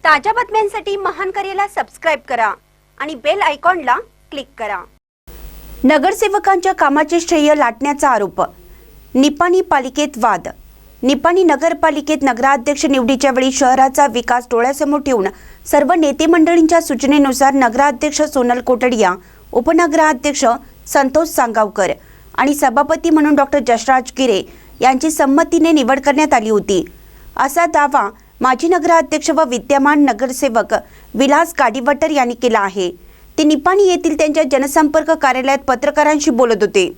ताज्या बातम्यांसाठी महान करेला सबस्क्राइब करा आणि बेल आयकॉनला क्लिक करा। नगरसेवकांच्या कामाचे श्रेय लाटण्याचा आरोप। निपाणी पालिकेत वाद। निपाणी नगरपालिकेत नगराध्यक्ष निवडीच्या वेळी शहराचा विकास डोळ्यासमोर ठेवून सर्व नेते मंडळींच्या सूचनेनुसार नगराध्यक्ष सोनल कोटडिया, उपनगराध्यक्ष संतोष सांगावकर आणि सभापती म्हणून डॉक्टर जसराज गिरे यांची संमतीने निवड करण्यात आली होती, असा दावा माजी नगराध्यक्ष व विद्यमान नगरसेवक विलास गाडीवटर यांनी केला आहे। ते निपाणी येथील त्यांच्या जनसंपर्क कार्यालयात पत्रकारांशी बोलत होते।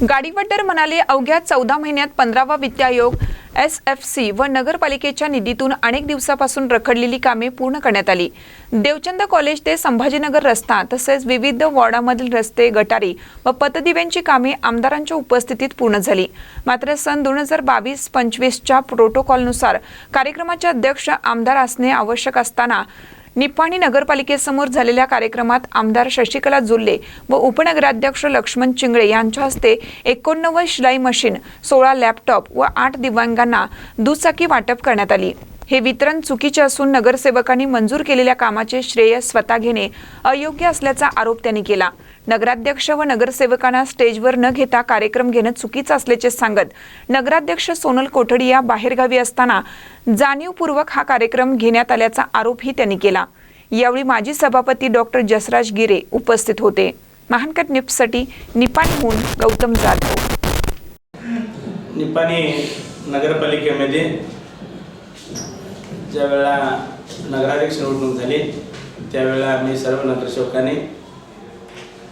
गाडीवटर म्हणाले, अवघ्या 14 महिन्यात 15वा वित्त आयोग, SFC व नगरपालिकेच्या निधीतून अनेक दिवसापासून रखडलेली कामे पूर्ण करण्यात आली। देवचंद कॉलेज ते संभाजीनगर रस्ता तसेच विविध वॉर्डामधील रस्ते, गटारी व पतदिव्यांची कामे आमदारांच्या उपस्थितीत पूर्ण झाली। मात्र सन 2022-25च्या प्रोटोकॉलनुसार कार्यक्रमाचे अध्यक्ष आमदार असणे आवश्यक असताना निपाणी नगरपालिकेसमोर झालेल्या कार्यक्रमात आमदार शशिकला जुल्ले व उपनगराध्यक्ष लक्ष्मण चिंगळे यांच्या हस्ते 89 शिलाई मशीन, 16 लॅपटॉप व 8 दिव्यांगांना दुचाकी वाटप करण्यात आली। हे वितरण चुकीचे असून नगरसेवकांनी मंजूर केलेल्या कामाचे श्रेय स्वतः घेणे अयोग्य असल्याचा आरोप त्यांनी केला। नगराध्यक्ष व नगरसेवकांना स्टेजवर न घेता कार्यक्रम घेणे चुकीचे असल्याचे सांगत नगराध्यक्ष सोनल कोटडिया बाहेरगावी असताना जाणीवपूर्वक हा कार्यक्रम घेण्यात आल्याचा आरोपही त्यांनी केला। यावेळी माजी सभापती डॉक्टर जसराज गिरे उपस्थित होते। महानकट न्यूजसाठी निपाणीहून गौतम जाधव। निपाणी नगरपालिकेमध्ये ज्यावेळेला नगराध्यक्ष निवडणूक झाली त्यावेळेला आम्ही सर्व नगरसेवकांनी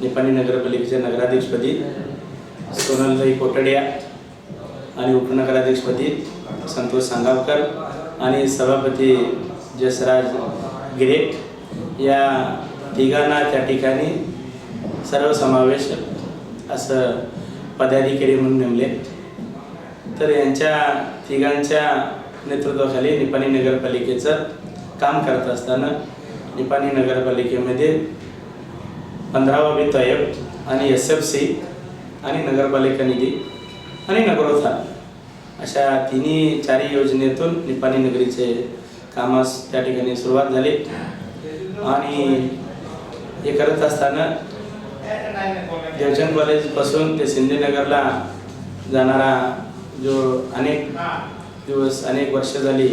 निपाणी नगरपालिकेच्या नगराध्यक्षपदी सोनलताई कोटडिया आणि उपनगराध्यक्षपदी संतोष सांगावकर आणि सभापती जसराज गिरे या तिघांना त्या ठिकाणी सर्वसमावेश असं पदाधिकारी म्हणून नेमले। तर यांच्या तिघांच्या नेतृत्वाखाली निपाणी नगरपालिकेचं काम करत असताना निपाणी नगरपालिकेमध्ये 15वा वित्त आयोग आणि SFC आणि नगरपालिका निधी आणि नगरोत्थान अशा चारही योजनेतून निपाणी नगरीचे कामास त्या ठिकाणी सुरुवात झाली। आणि हे करत असताना देवचंद कॉलेजपासून ते सिंधीनगरला जाणारा जो अनेक दिवस अनेक वर्ष झाली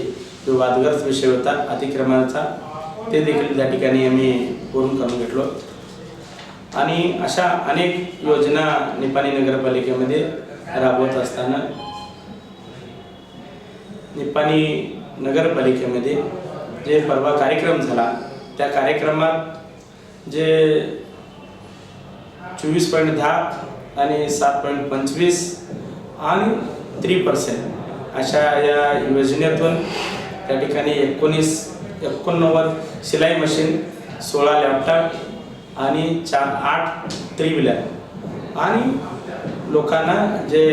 जो वादग्रस्त विषय होता अतिक्रमणाचा, ते देखील त्या ठिकाणी आम्ही पूर्ण करून घेतलो। आणि अशा अनेक योजना निपाणी नगरपालिकेमध्ये राबवत असताना निपाणी नगरपालिकेमध्ये जे परवा कार्यक्रम झाला त्या कार्यक्रमात जे 24.10 आणि 7.25 आणि 3% अशा या योजनेतून त्या ठिकाणी 89 शिलाई मशीन, 16 लॅपटॉप आणि 8 3 व्हीलर आणि लोकांना जे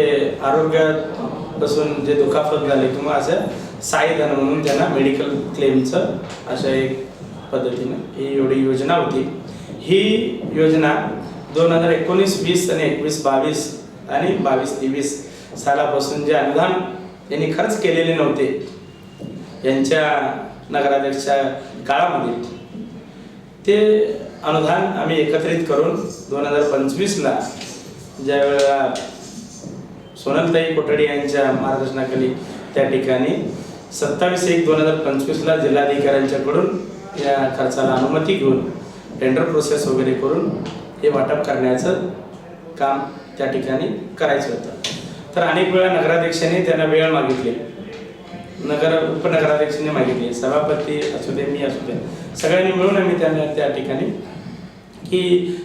आरोग्यापासून जे दुखापत झाले किंवा असं सहाय्यधन म्हणून त्यांना मेडिकल क्लेमचं अशा एक पद्धतीने ही एवढी योजना होती। ही योजना 2019-20 आणि 21-22 आणि 22-23 सालापासून जे अनुदान यांनी खर्च केलेले नव्हते यांच्या नगराध्यक्षाच्या काळामध्ये, ते अनुदान आम्ही एकत्रित करून 2025ला ज्यावेळेला सोनलताई कोटडिया यांच्या मार्गदर्शनाखाली त्या ठिकाणी 27/1/2025ला जिल्हाधिकाऱ्यांच्याकडून या खर्चाला अनुमती घेऊन टेंडर प्रोसेस वगैरे करून हे वाटप करण्याचं काम त्या ठिकाणी करायचं होतं। तर अनेक वेळा नगराध्यक्षांनी त्यांना वेळ मागितली, उपनगराध्यक्षांनी मागितली, सभापती असू दे, मी असू दे, सगळ्यांनी मिळून आम्ही त्यांना त्या ठिकाणी की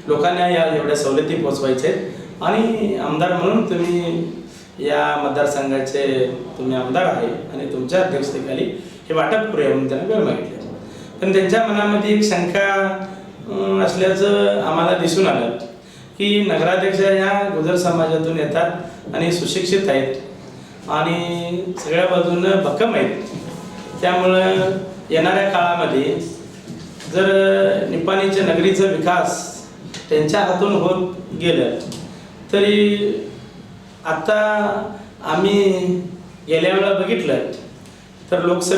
लोकांना या एवढ्या सवलती पोचवायच्या आहेत आणि आमदार म्हणून तुम्ही या मतदारसंघाचे तुम्ही आमदार आहे आणि तुमच्या अध्यक्षतेखाली हे वाटप करूया म्हणून त्यांना वेळ मागितली। पण त्यांच्या मनामध्ये एक शंका असल्याचं आम्हाला दिसून आलं की नगराध्यक्ष या गुजर समाजातून येतात आणि सुशिक्षित आहेत आणि सगळ्या बाजूनं भक्कम आहेत, त्यामुळं येणाऱ्या काळामध्ये जर निपाणीच्या नगरीचा विकास त्यांच्या हातून होत गेलं तरी आता आम्ही गेल्या वेळेला बघितलं तर लोकसभा